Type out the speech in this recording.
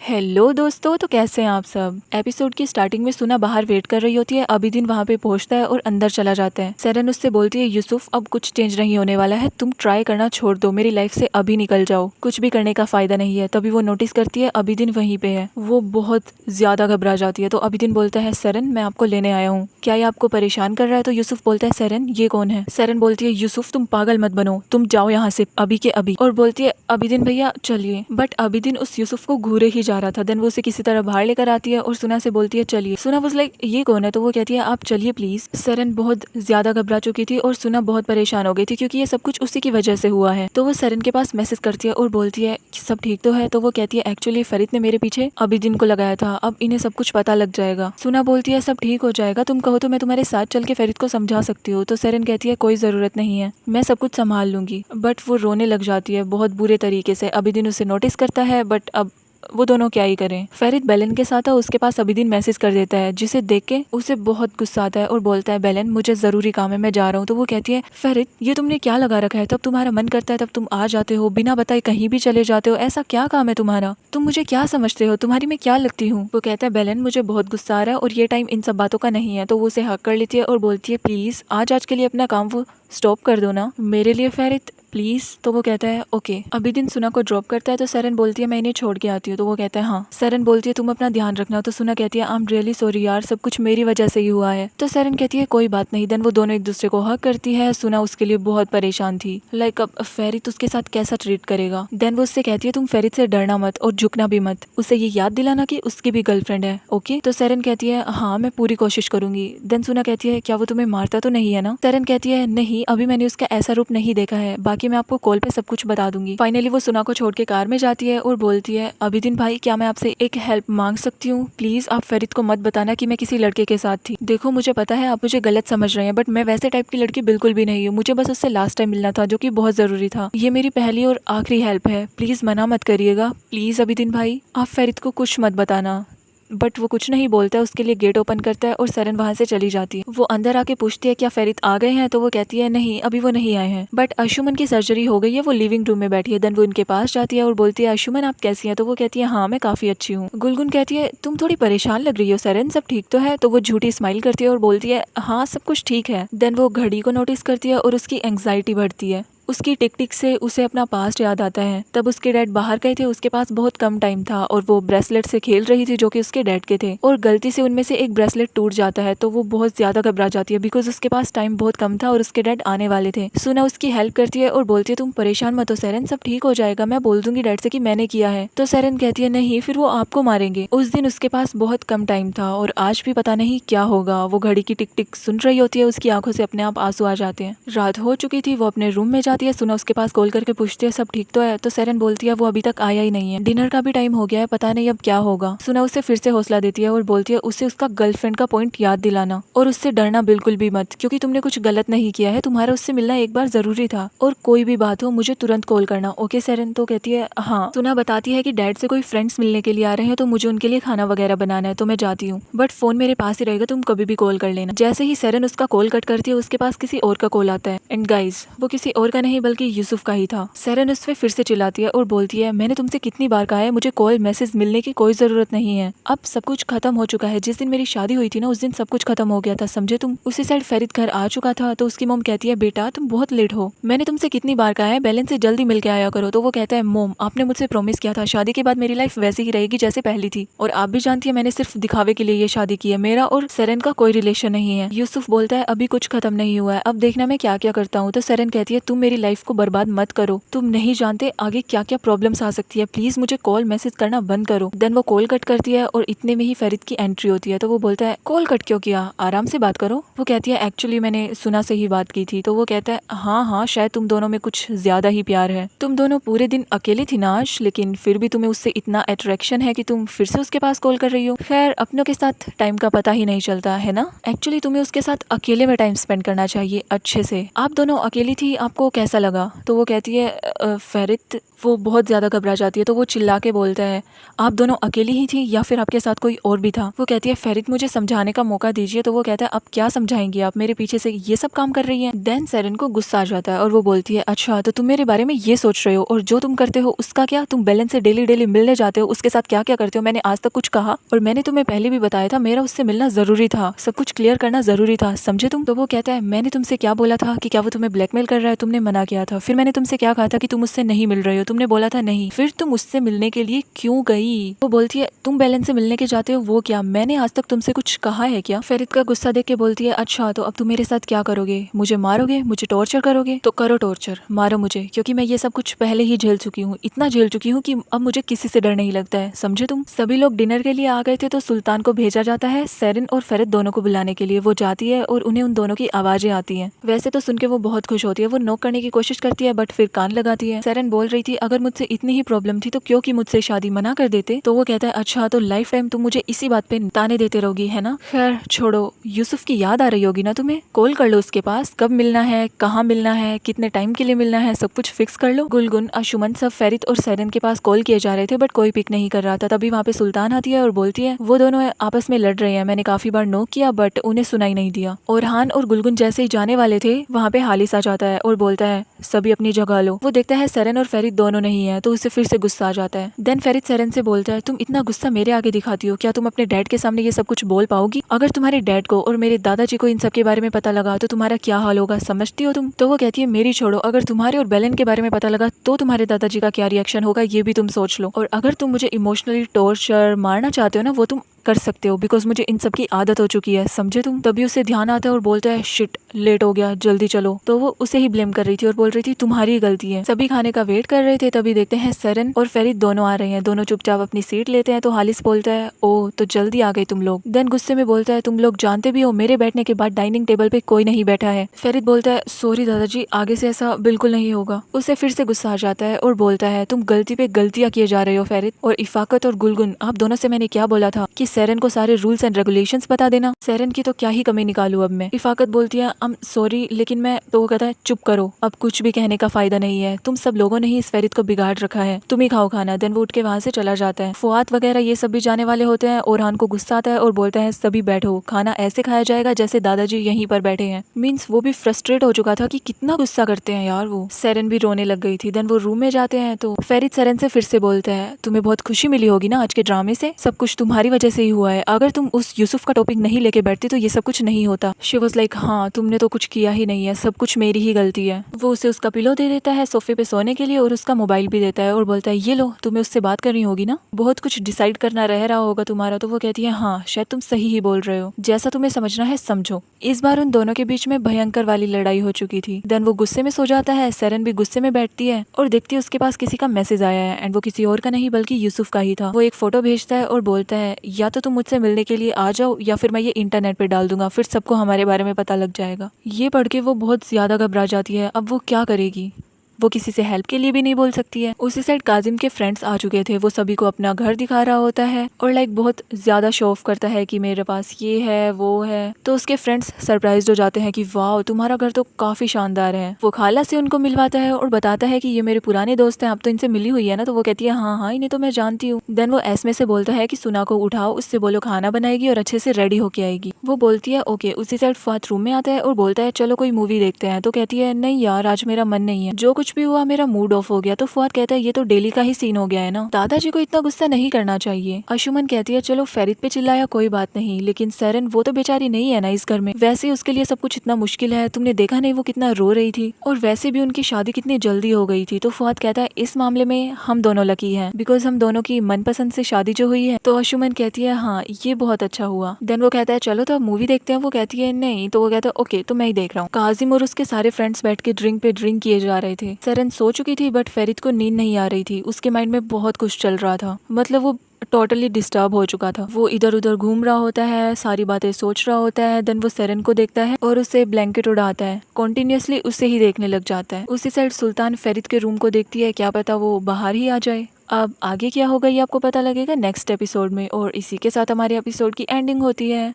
Hello दोस्तों, तो कैसे हैं आप सब। एपिसोड की स्टार्टिंग में सुना बाहर वेट कर रही होती है। अबीदीन वहाँ पे पहुँचता है और अंदर चला जाता है। सेरेन उससे बोलती है, यूसुफ अब कुछ चेंज नहीं होने वाला है, तुम ट्राई करना छोड़ दो, मेरी लाइफ से अभी निकल जाओ, कुछ भी करने का फायदा नहीं है। तभी वो नोटिस करती है अबीदीन वहीं पे है। वो बहुत ज्यादा घबरा जाती है। तो अबीदीन बोलता है, सेरेन मैं आपको लेने आया हूँ, क्या ये आपको परेशान कर रहा है। तो यूसुफ बोलता है, सेरेन ये कौन है। सेरेन बोलती है, यूसुफ तुम पागल मत बनो, तुम जाओ यहाँ से अभी के अभी। और बोलती है, अबीदीन भैया चलिए। बट अबीदीन उस यूसुफ को घूरे ही जा रहा था। देन वो उसे किसी तरह बाहर लेकर आती है और सुना से बोलती है चलिए। सुना वाज लाइक ये कौन है। तो वो कहती है आप चलिए प्लीज। सेरेन बहुत ज्यादा घबरा चुकी थी और सुना बहुत परेशान हो गई थी क्योंकि ये सब कुछ उसी की वजह से हुआ है। तो वो सेरेन के पास मैसेज करती है और बोलती है कि सब ठीक तो है। तो वो कहती है एक्चुअली फरीद ने मेरे पीछे अबीदीन को लगाया था, अब इन्हें सब कुछ पता लग जाएगा। सुना बोलती है सब ठीक हो जाएगा, तुम कहो तो मैं तुम्हारे साथ चल के फरीद को समझा सकती हूँ। तो सेरेन कहती है कोई जरूरत नहीं है, मैं सब कुछ संभाल लूंगी। बट वो रोने लग जाती है बहुत बुरे तरीके से। अबीदीन उसे नोटिस करता है बट अब वो दोनों क्या ही करें। फरीद बेलन के साथ है, उसके पास अबीदीन मैसेज कर देता है जिसे देख के उसे बहुत गुस्सा आता है और बोलता है बेलन मुझे जरूरी काम है, मैं जा रहा हूँ। तो वो कहती है फरीद ये तुमने क्या लगा रखा है, तब तुम्हारा मन करता है तब तुम आ जाते हो, बिना बताए कहीं भी चले जाते हो, ऐसा क्या काम है तुम्हारा, तुम मुझे क्या समझते हो, तुम्हारी मैं क्या लगती हूँ। वो कहता है बेलन मुझे बहुत गुस्सा आ रहा है और ये टाइम इन सब बातों का नहीं है। तो वो उसे हक कर लेती है और बोलती है प्लीज आज के लिए अपना काम वो स्टॉप कर दो ना मेरे लिए फरीद प्लीज। तो वो कहता है ओके। अबीदीन सुना को ड्रॉप करता है। तो सेरेन बोलती है मैं इन्हें छोड़ के आती हूँ। तो वो कहता है हाँ। सेरेन बोलती है तुम अपना ध्यान रखना। तो सुना कहती है आई एम रियली सॉरी यार, सब कुछ मेरी वजह से ही हुआ है। तो सेरेन कहती है कोई बात नहीं। देन वो दोनों एक दूसरे को हक करती है। सुना उसके लिए बहुत परेशान थी, लाइक अब फरीद उसके साथ कैसा ट्रीट करेगा। देन वो उससे कहती है तुम फरीद से डरना मत और झुकना भी मत, उसे ये याद दिलाना कि उसकी भी गर्लफ्रेंड है। ओके। तो सेरेन कहती है हाँ मैं पूरी कोशिश करूंगी। देन सुना कहती है क्या वो तुम्हें मारता तो नहीं है ना। सेरेन कहती है नहीं, अभी मैंने उसका ऐसा रूप नहीं देखा है, बाकी मैं आपको कॉल पे सब कुछ बता दूंगी। फाइनली वो सुना को छोड़ के कार में जाती है और बोलती है अबीदीन भाई क्या मैं आपसे एक हेल्प मांग सकती हूँ, प्लीज आप फरीद को मत बताना कि मैं किसी लड़के के साथ थी। देखो मुझे पता है आप मुझे गलत समझ रहे हैं बट मैं वैसे टाइप की लड़की बिल्कुल भी नहीं हूँ, मुझे बस उससे लास्ट टाइम मिलना था जो कि बहुत जरूरी था। ये मेरी पहली और आखिरी हेल्प है, प्लीज मना मत करिएगा प्लीज अबीदीन भाई, आप फरीद को कुछ मत बताना। बट वो कुछ नहीं बोलता है, उसके लिए गेट ओपन करता है और सेरेन वहाँ से चली जाती है। वो अंदर आके पूछती है क्या फरीद आ गए हैं। तो वो कहती है नहीं अभी वो नहीं आए हैं, बट अंशुमन की सर्जरी हो गई है, वो लिविंग रूम में बैठी है। देन वो उनके पास जाती है और बोलती है अंशुमन आप कैसी हैं। तो वो कहती है हाँ मैं काफी अच्छी हूँ। गुलगुन कहती है तुम थोड़ी परेशान लग रही हो सेरेन, सब ठीक तो है। तो वो झूठी स्माइल करती है और बोलती है हाँ सब कुछ ठीक है। देन वो घड़ी को नोटिस करती है और उसकी एंग्जाइटी बढ़ती है। उसकी टिक टिक से उसे अपना पास्ट याद आता है। तब उसके डैड बाहर गए थे, उसके पास बहुत कम टाइम था और वो ब्रेसलेट से खेल रही थी जो कि उसके डैड के थे और गलती से उनमें से एक ब्रेसलेट टूट जाता है। तो वो बहुत ज्यादा घबरा जाती है बिकॉज उसके पास टाइम बहुत कम था और उसके डैड आने वाले थे। सुना उसकी हेल्प करती है और बोलती है तुम परेशान मत हो सेरेन, सब ठीक हो जाएगा, मैं बोल दूंगी डैड से कि मैंने किया है। तो सेरेन कहती है नहीं फिर वो आपको मारेंगे। उस दिन उसके पास बहुत कम टाइम था और आज भी पता नहीं क्या होगा। वो घड़ी की टिक टिक सुन रही होती है, उसकी आंखों से अपने आप आंसू आ जाते हैं। रात हो चुकी थी, वो अपने रूम में जाती है। सुना उसके पास कॉल करके पूछती है सब ठीक तो है। तो सेरेन बोलती है वो अभी तक आया ही नहीं है, डिनर का भी टाइम हो गया है, पता नहीं अब क्या होगा। सुना उसे फिर से हौसला देती है और बोलती है उसे उसका गर्लफ्रेंड का पॉइंट याद दिलाना और उससे डरना बिल्कुल भी मत क्योंकि तुमने कुछ गलत नहीं किया है, तुम्हारा उससे मिलना एक बार जरूरी था और कोई भी बात हो मुझे तुरंत कॉल करना। ओके सेरेन। तो कहती है हाँ। सुना बताती है कि डैड से कोई फ्रेंड्स मिलने के लिए आ रहे हैं तो मुझे उनके लिए खाना वगैरह बनाना है, तो मैं जाती हूँ, बट फोन मेरे पास ही रहेगा, तुम कभी भी कॉल कर लेना। जैसे ही सेरेन उसका कॉल कट करती है उसके पास किसी और का कॉल आता है एंड गाइस वो किसी और का नहीं बल्कि यूसुफ का ही था। सेरेन उस पे फिर से चिल्लाती है और बोलती है मैंने तुमसे कितनी बार कहा है मुझे कॉल मैसेज मिलने की कोई जरूरत नहीं है, अब सब कुछ खत्म हो चुका है, जिस दिन मेरी शादी हुई थी ना उस दिन सब कुछ खत्म हो गया था, समझे तुम। उसी साइड फरीद घर आ चुका था। तो उसकी मोम कहती है बेटा तुम बहुत लेट हो, मैंने तुमसे कितनी बार कहा है बैलेंस से जल्दी मिल के आया करो। तो वो कहता है मोम आपने मुझसे प्रॉमिस किया था शादी के बाद मेरी लाइफ वैसी ही रहेगी जैसे पहली थी और आप भी जानती है मैंने सिर्फ दिखावे के लिए ये शादी की है, मेरा और सेरेन का कोई रिलेशन नहीं है। यूसुफ बोलता है अभी कुछ खत्म नहीं हुआ है, अब देखना मैं क्या क्या करता हूँ। तो सेरेन कहती है तुम मेरी लाइफ को बर्बाद मत करो, तुम नहीं जानते आगे क्या क्या प्रॉब्लम्स आ सकती है, प्लीज मुझे कॉल मैसेज करना बंद करो। देन वो कॉल कट करती है और इतने में ही फरीद की एंट्री होती है। तो वो बोलता है कॉल कट क्यों किया, आराम से बात करो। वो कहती है एक्चुअली मैंने सुना से ही बात की थी। तो वो कहता है हाँ हाँ शायद तुम दोनों में कुछ ज्यादा ही प्यार है, तुम दोनों पूरे दिन अकेली थी ना आज, लेकिन फिर भी तुम्हें उससे इतना अट्रैक्शन है कि तुम फिर से उसके पास कॉल कर रही हो। खैर अपनों के साथ टाइम का पता ही नहीं चलता है ना, एक्चुअली तुम्हें उसके साथ अकेले में टाइम स्पेंड करना चाहिए अच्छे से। आप दोनों अकेली थी, आपको कैसा लगा। तो वो कहती है फरीद वो बहुत ज़्यादा घबरा जाती है, तो वो चिल्ला के बोलता है, आप दोनों अकेली ही थी या फिर आपके साथ कोई और भी था? वो कहती है, फेरित मुझे समझाने का मौका दीजिए। तो वो कहता है, अब क्या समझाएंगी आप, मेरे पीछे से ये सब काम कर रही हैं? देन सेरेन को गुस्सा आ जाता है और वो बोलती है, अच्छा तो तुम मेरे बारे में ये सोच रहे हो, और जो तुम करते हो उसका क्या? तुम बेलन से डेली डेली मिलने जाते हो, उसके साथ क्या क्या करते हो? मैंने आज तक कुछ कहा? और मैंने तुम्हें पहले भी बताया था, मेरा उससे मिलना जरूरी था, सब कुछ क्लियर करना जरूरी था, समझे तुम? तो वो कहता है, मैंने तुमसे क्या बोला था कि क्या वो तुम्हें ब्लैकमेल कर रहा है? तुमने मना किया था। फिर मैंने तुमसे क्या कहा था कि तुम उससे नहीं मिल रहे हो? तुमने बोला था नहीं। फिर तुम उससे मिलने के लिए क्यों गई? वो बोलती है, तुम बेलन से मिलने के जाते हो, वो क्या? मैंने आज तक तुमसे कुछ कहा है क्या? फेरित का गुस्सा देख के बोलती है, अच्छा तो अब तुम मेरे साथ क्या करोगे? मुझे मारोगे? मुझे टॉर्चर करोगे? तो करो टॉर्चर, मारो मुझे, क्योंकि मैं ये सब कुछ पहले ही झेल चुकी हूँ, इतना झेल चुकी हूँ कि अब मुझे किसी से डर नहीं लगता है, समझे तुम? सभी लोग डिनर के लिए आ गए थे, तो सुल्तान को भेजा जाता है सेरेन और फेरित दोनों को बुलाने के लिए। वो जाती है और उन्हें उन दोनों की आवाजें आती हैं। वैसे तो सुन के वो बहुत खुश होती है, वो नॉक करने की कोशिश करती है बट फिर कान लगाती है। सेरेन बोल रही थी, अगर मुझसे इतनी ही प्रॉब्लम थी तो क्यों कि मुझसे शादी मना कर देते? तो वो कहता है, अच्छा तो लाइफ टाइम तुम मुझे इसी बात पे ताने देते रहोगी, है ना? खैर छोड़ो, यूसुफ की याद आ रही होगी ना तुम्हें? कॉल कर लो उसके पास, कब मिलना है, कहाँ मिलना है, कितने टाइम के लिए मिलना है, सब कुछ फिक्स कर लो। गुलगुन, अंशुमन सब फेरित और सेरेन के पास कॉल किए जा रहे थे बट कोई पिक नहीं कर रहा था। तभी वहाँ पे सुल्तान आती है और बोलती है, वो दोनों आपस में लड़ रहे हैं, मैंने काफी बार नोक किया बट उन्हें सुनाई नहीं दिया। ओरहान और गुलगुन जैसे ही जाने वाले थे, वहाँ पे हालिस आ जाता है और बोलता है, सभी अपनी जगह लो। वो देखता है सेरेन और फेरित दोनों नहीं है, तो उसे फिर से गुस्सा आ जाता है। देन फेरित सेरेन से बोलता है, तुम इतना गुस्सा मेरे आगे दिखाती हो, क्या तुम अपने डैड के सामने ये सब कुछ बोल पाओगी? अगर तुम्हारे डैड को और मेरे दादाजी को इन सब के बारे में पता लगा तो तुम्हारा क्या हाल होगा, समझती हो तुम? तो वो कहती है, मेरी छोड़ो, अगर तुम्हारे और बेलन के बारे में पता लगा तो तुम्हारे दादाजी का क्या रिएक्शन होगा, ये भी तुम सोच लो। और अगर तुम मुझे इमोशनली टॉर्चर मारना चाहते हो ना, वो तुम कर सकते हो, बिकॉज मुझे इन सब की आदत हो चुकी है, समझे तुम? तभी उसे ध्यान आता है और बोलता है, शिट, लेट हो गया, जल्दी चलो। तो वो उसे ही ब्लेम कर रही थी और बोल रही थी, तुम्हारी गलती है। सभी खाने का वेट कर रहे थे, तभी देखते हैं सेरेन और फेरित दोनों आ रहे हैं। दोनों चुपचाप अपनी सीट लेते हैं। तो हालिस बोलता है, ओ तो जल्दी आ गए तुम लोग। देन गुस्से में बोलता है, तुम लोग जानते भी हो मेरे बैठने के बाद डाइनिंग टेबल पे कोई नहीं बैठा है। फेरित बोलता है, सॉरी दादाजी, आगे से ऐसा बिल्कुल नहीं होगा। उसे फिर से गुस्सा आ जाता है और बोलता है, तुम गलती पे गलतियां किए जा रहे हो फेरित। और इफाकत और गुलगुन, आप दोनों से मैंने क्या बोला था कि सेरेन को सारे रूल्स एंड रेगुलेशंस बता देना। सेरेन की तो क्या ही कमी निकालूं अब मैं। इफाकत बोलती है, सॉरी लेकिन मैं। तो वो कहता है, चुप करो, अब कुछ भी कहने का फायदा नहीं है, तुम सब लोगों ने ही इस फेरित को बिगाड़ रखा है, तुम ही खाओ खाना। देन वो उठ के वहाँ से चला जाता है। फुआद वगैरह ये सब भी जाने वाले होते हैं। ओरहान को गुस्सा आता है और बोलता है, सभी बैठो, खाना ऐसे खाया जाएगा जैसे दादाजी यहीं पर बैठे हैं। मीन्स वो भी फ्रस्ट्रेट हो चुका था कि कितना गुस्सा करते हैं यार वो। सेरेन भी रोने लग गई थी। देन वो रूम में जाते हैं तो फेरित सेरेन से फिर से बोलता है, तुम्हें बहुत खुशी मिली होगी ना आज के ड्रामे से, सब कुछ तुम्हारी वजह से ही हुआ है, अगर तुम उस यूसुफ का टॉपिक नहीं लेके बैठती तो ये सब कुछ नहीं होता। शी वाज लाइक, हाँ तुमने तो कुछ किया ही नहीं है, सब कुछ मेरी ही गलती है। वो उसे उसका पिलो दे देता है सोफे पे सोने के लिए और उसका मोबाइल भी देता है और बोलता है, ये लो, तुम्हें उससे बात करनी होगी ना, बहुत कुछ डिसाइड करना रह रहा होगा तुम्हारा। तो वो कहती है, हाँ शायद तुम सही ही बोल रहे हो, जैसा तुम्हें समझना है समझो। इस बार उन दोनों के बीच में भयंकर वाली लड़ाई हो चुकी थी। देन वो गुस्से में सो जाता है। सेरेन भी गुस्से में बैठती है और देखती है उसके पास किसी का मैसेज आया है एंड वो किसी और का नहीं बल्कि यूसुफ का ही था। वो एक फोटो भेजता है और बोलता है, या तो तुम मुझसे मिलने के लिए आ जाओ या फिर मैं ये इंटरनेट पे डाल दूंगा, फिर सबको हमारे बारे में पता लग जाएगा। ये पढ़ के वो बहुत ज्यादा घबरा जाती है। अब वो क्या करेगी? वो किसी से हेल्प के लिए भी नहीं बोल सकती है। उसी साइड काजिम के फ्रेंड्स आ चुके थे। वो सभी को अपना घर दिखा रहा होता है और लाइक बहुत ज्यादा शो ऑफ करता है कि मेरे पास ये है वो है। तो उसके फ्रेंड्स सरप्राइज्ड हो जाते हैं कि वाह तुम्हारा घर तो काफी शानदार है। वो खाला से उनको मिलवाता है और बताता है कि ये मेरे पुराने दोस्त हैं, आप तो इनसे मिली हुई है ना। तो वो कहती है, हाँ हाँ इन्हें तो मैं जानती हूँ। देन वो एस्मे से बोलता है कि सुना को उठाओ, उससे बोलो खाना बनाएगी और अच्छे से रेडी होके आएगी। वो बोलती है ओके। उसी साइड फात रूम में आता है और बोलता है चलो कोई मूवी देखते हैं। तो कहती है, नहीं यार आज मेरा मन नहीं है, जो कुछ भी हुआ मेरा मूड ऑफ हो गया। तो फुआद कहता है, ये तो डेली का ही सीन हो गया है ना, दादाजी को इतना गुस्सा नहीं करना चाहिए। अंशुमन कहती है, चलो फेरित पे चिल्लाया कोई बात नहीं, लेकिन सेरेन वो तो बेचारी नहीं है ना इस घर में, वैसे उसके लिए सब कुछ इतना मुश्किल है, तुमने देखा नहीं वो कितना रो रही थी, और वैसे भी उनकी शादी कितनी जल्दी हो गई थी। तो फुआद कहता है, इस मामले में हम दोनों लकी हैं बिकॉज हम दोनों की मनपसंद से शादी जो हुई है। तो अंशुमन कहती है, हाँ ये बहुत अच्छा हुआ। देन वो कहता है, चलो तो अब मूवी देखते हैं। वो कहती है नहीं। तो वो कहता है, ओके तो मैं ही देख रहा हूँ। काजिम और उसके सारे फ्रेंड्स बैठ के ड्रिंक पे ड्रिंक किए जा रहे थे। सेरेन सो चुकी थी बट फेरित को नींद नहीं आ रही थी। उसके माइंड में बहुत कुछ चल रहा था, मतलब वो टोटली डिस्टर्ब हो चुका था। वो इधर उधर घूम रहा होता है, सारी बातें सोच रहा होता है। देन वो सेरेन को देखता है और उसे ब्लैंकेट उड़ाता है, कॉन्टिन्यूसली उसे ही देखने लग जाता है। उसी साइड सुल्तान फेरित के रूम को देखती है, क्या पता वो बाहर ही आ जाए। अब आगे क्या होगा ये आपको पता लगेगा नेक्स्ट एपिसोड में, और इसी के साथ हमारे एपिसोड की एंडिंग होती है।